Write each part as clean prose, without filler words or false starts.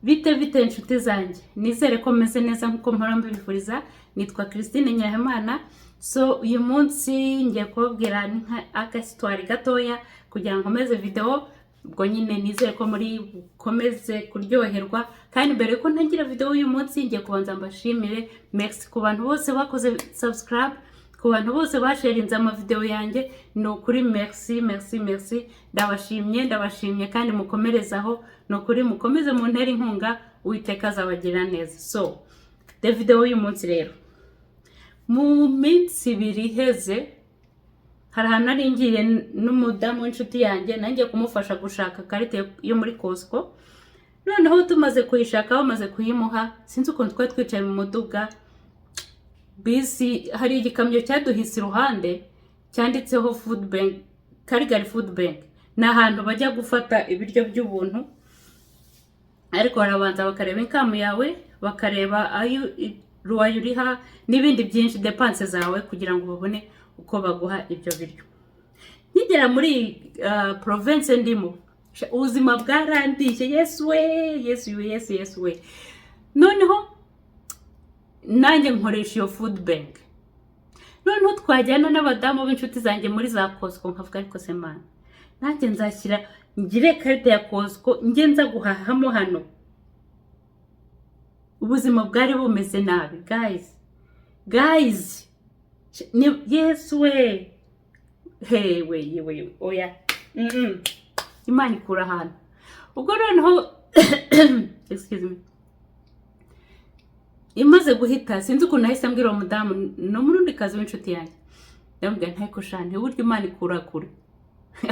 Bite inshuti zanjye, nizere ko meze neza nkuko mpora mbibifuriza. Nitwa Christine Nyirahimana. So uyu munsi ngiye kubabwira agasitwari gatoya kugira ngo nkomeze video. Ubwo nyine nizere ko muri bukomeze kuryoherwa, kandi mbere ko ntangira video uyu munsi ngiye kubanza mbashimire. Merci ku bantu bose bakoze subscribe, ku bantu bose basharinze amavideo yanjye. No kuri merci. Ndabashimye kandi mukomerezaho. No kuri mukomeze mu ntera inkunga, Uwiteka azabagira neza. So the video uyu munsi rero, mu minsi ibiri heze hari ahantu nari ngiye n'umudamu w'inshuti yanjye, nanjye kumufasha gushaka karite yo muri Costco. Noneho tumaze kuyishaka, bamaze kuyimuha, sinzi ukuntu twari twicaye mu muduga bisi, hari igikamyo cyaduhise iruhande cyanditseho Food Bank, Karigari Food Bank. Ni ahantu bajya gufata ibiryo by'ubuntu, ariko barabanza bakareba inkamu yawe, bakareba ayo ruwayo uriha n'ibindi byinshi, depanse zawe, kugira ngo babone uko baguha ibyo biryo. Nkigera muri province ndimo, ubuzima bwarandishye. Yesu we. Noneho nanjye nkoresha iyo Food Bank. Noneho twajyana n'abadamu b'inshuti zanjye muri za Costco, nkavuga ariko se mana, nanjye nzashyira ngire karite ya Costco njye nza guhahamo hano. Ubuzima bwari bumeze nabi guys. Yes we. Hey we oya. Imana ikura hano. Ubwo noneho excuse me, imaze guhita, sinzi ukuntu nahise mbwira uwo mudamu no murundi kazi w'inshuti yanjye, ndamubwira ntako shane, buryo Imana ikura kure.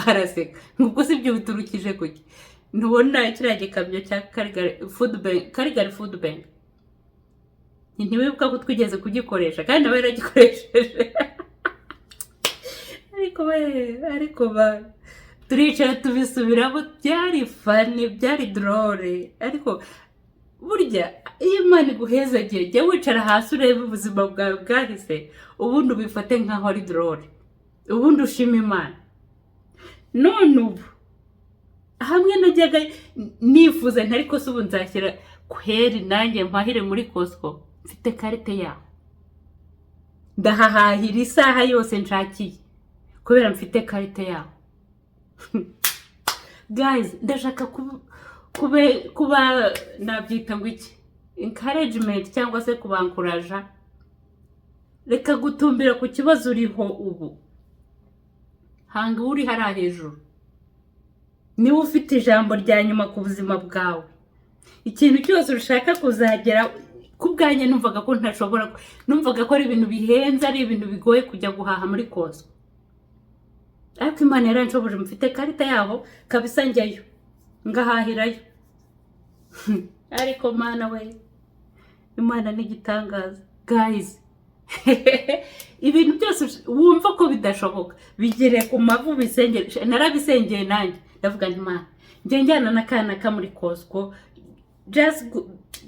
Araseka, ngubwo si byo biturukije kuki ntubona kiriya gikamyo cya Karigari Food Bank. Ntiwibuka ko twigeze kugikoresha, kandi nawe yaragikoresheje. ariko turicara tubisubiramo, byari funny, byari drôle. Ariko burya iyo Imana iguhezagiye, jya wicara hasi urebe ubuzima bwawe bwahise, ubundi ubifate nkaho ari drôle, ubundi ushima Imana. None ubu hamwe najyaga nifuza ntariko se ubu nzashyira kweri nanjye mpahire muri Costco mfite karite yaho, ndahahahira isaha yose nshakiye kubera mfite karite yaho. Guys, ndashaka kuba nabyita ngo iki, encouragement cyangwa se kubankuraja. Reka gutumbira ku kibazo uriho ubu, hanga uri hariya hejuru. Niwe ufite ijambo rya nyuma ku buzima bwawe. Ikintu cyose ushaka kuzagera ku bwanjye, numvaga ko ntashobora, numvaga ko ari ibintu bihenze, ari ibintu bigoye kujya guhaha muri Costco. Ariko Imana yaranshoboje, mfite karita yaho kabisa, njyayo ngahahirayo. Ariko Mana we, Imana ni igitangaza guys. Ibintu byose wumva ko bidashoboka bigere ku mavu bisengere. Narabisengeye nanjye, ndavuga nti Mana, njye njyana n'akana ka muri Costco, just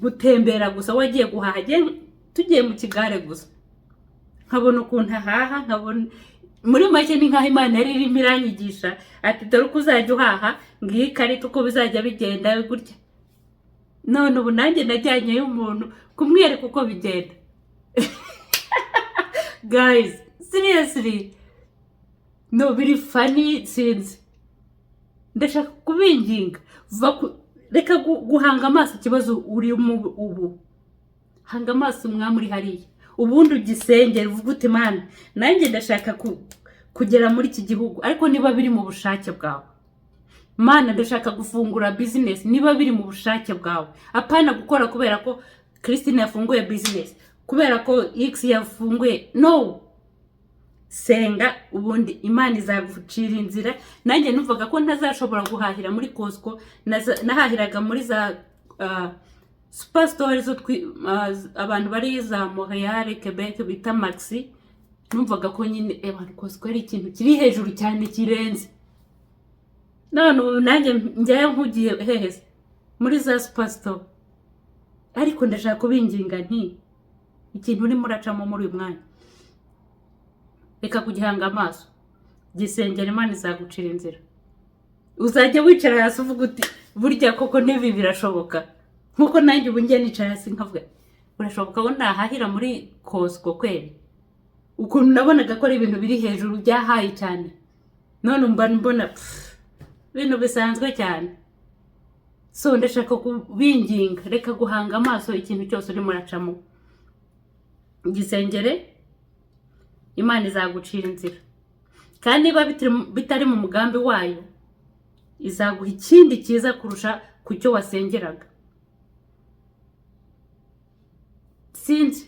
gutembera gusa, wagiye guhaha, tugiye mu kigare gusa, nkabona ukuntu ahaha, nkabona muri make ni nkaho Imana yari irimo iranyigisha ati dore uko uzajya uhaha, ngiyi karita uko bizajya bigenda gutya. None ubu nanjye najyanyeyo umuntu kumwereka uko bigenda. Guys, seriously, no, biri funny sinzi. Ndashaka kubinginga, reka guhanga amaso ikibazo uri ubu. Hanga amaso mwamuri hariya, ubundi ugisengera, uvuga uti Mana, nanjye ndashaka kugera muri iki gihugu, ariko niba biri mu bushake bwawe. Mana, ndashaka gufungura business niba biri mu bushake bwawe. Apana gukora kubera ko Christine yafunguye business, kubera ko X yafunguye. No, senga ubundi Imana izagucira inzira. Nanjye numvaga ko ntazashobora guhahira muri Costco, nahahiraga muri za superstore zo abantu bari za Montreal, Quebec bita Maxi. Numvaga ko nyine abantu Costco ari ikintu kiri hejuru cyane kirenze. None nanjye njyayo nkugiye heheze muri za superstore. Ariko ndashaka kubinginga nti ikintu uri muracamo muri uyu mwanya, reka kugihanga amaso, gisengera, Imana izagucira inzira. Uzajya wicara hasi uvuga uti burya koko n'ibi birashoboka. nkuko nanjye ubu njye nicaye hasi nkavuga urashoboka ko nahahira muri Costco kweli, ukuntu nabonaga ko ari ibintu biri hejuru byahaye cyane, none mba mbona ibintu bisanzwe cyane. So ndashaka kubinginga, reka guhanga amaso ikintu cyose uri muracamo, gisengere, Imana izagucira inzira, kandi niba bitari mu mugambi wayo izaguha ikindi cyiza kurusha ku cyo wasengeraga. Sinzi,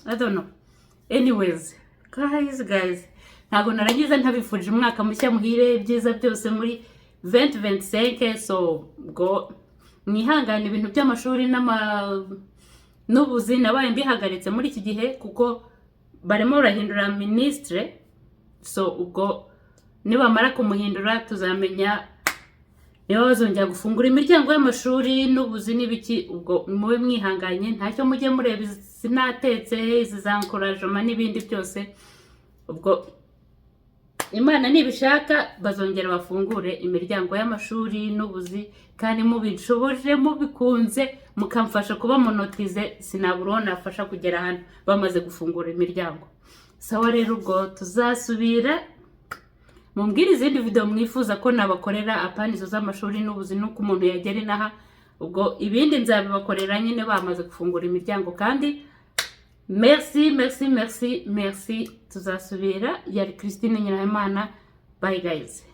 I don't know. Anyways, guys, ntabwo narangiza ntabifurije umwaka mushya muhire, ibyiza byose muri 2025. So go mwihangane ibintu by'amashuri n'ubuzi nabaye mbihagaritse muri iki gihe kuko barimo barahindura ministre. So ubwo nibamara kumuhindura tuzamenya niba bazongera gufungura imiryango y'amashuri n'ubuzi n'ibiki. Ubwo mube mwihanganye, ntacyo mujye mureba sinatetse izi za encouragement n'ibindi byose. Ubwo Imana nibishaka bazongera bafungure imiryango y'amashuri n'ubuzi, kandi mubishoboje mubikunze mukamfasha kuba monotize, sinaburo nafasha kugera hano bamaze gufungura imiryango. Sawa rero ubwo tuzasubira mumbwire izindi video mwifuza ko nabakorera apanizo z'amashuri n'ubuzi nuko umuntu yagera inaha. Ubwo ibindi nzabibakorera nyine bamaze gufungura imiryango. Kandi merci tuzasubira. Yari Christine Nyirahimana. Bye guys.